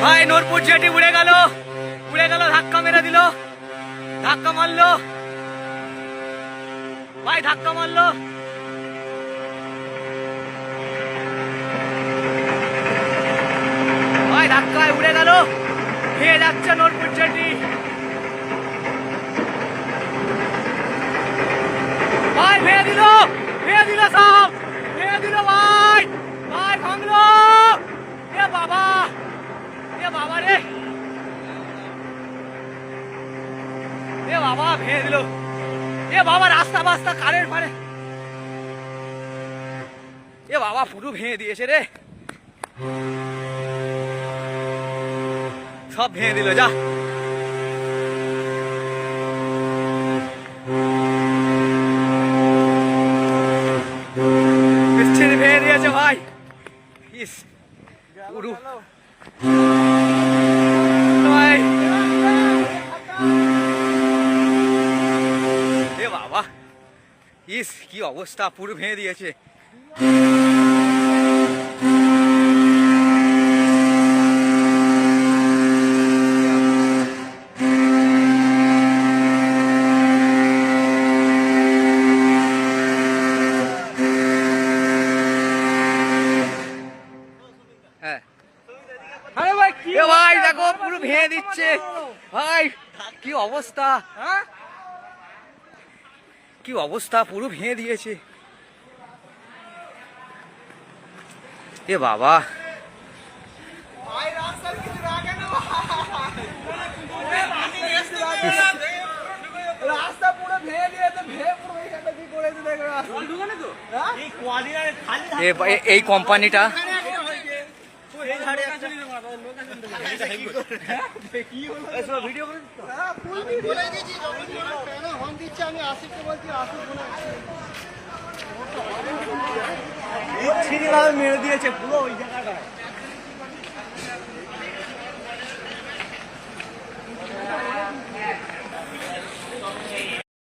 ভাই নূরপুর জেটি উড়ে গেল, ধাক্কা মেরে দিল, ধাক্কা মারলো ভাই, ধাক্কা মারলো ভাই, ধাক্কায় উড়ে গেল, ভেঙে যাচ্ছে নূরপুর জেটি ভাই, ভেঙে দিল সব, ভেঙে দিল ভাই, ভাই ভাঙলো, এ বাবা রে, এ বাবা ভেঙে দিল, এ বাবা রাস্তা বাস্তা কারের ফারে, এ বাবা পুরো ভেঙে দিয়েছে রে, সব ভেঙে দিল, যা ভেঙে দিয়েছে ভাই, ইস পুরো বাবা, ইস কি অবস্থা, পুরো ভেঙে দিয়েছে। হ্যাঁ ভাই দেখো পুরো ভেঙে দিচ্ছে ভাই, কি অবস্থা, কি অবস্থা, পুরো ভেঙে দিয়েছে, এ বাবা এই কোম্পানিটা মেরে দিয়েছে পুরো ওই জায়গাটা।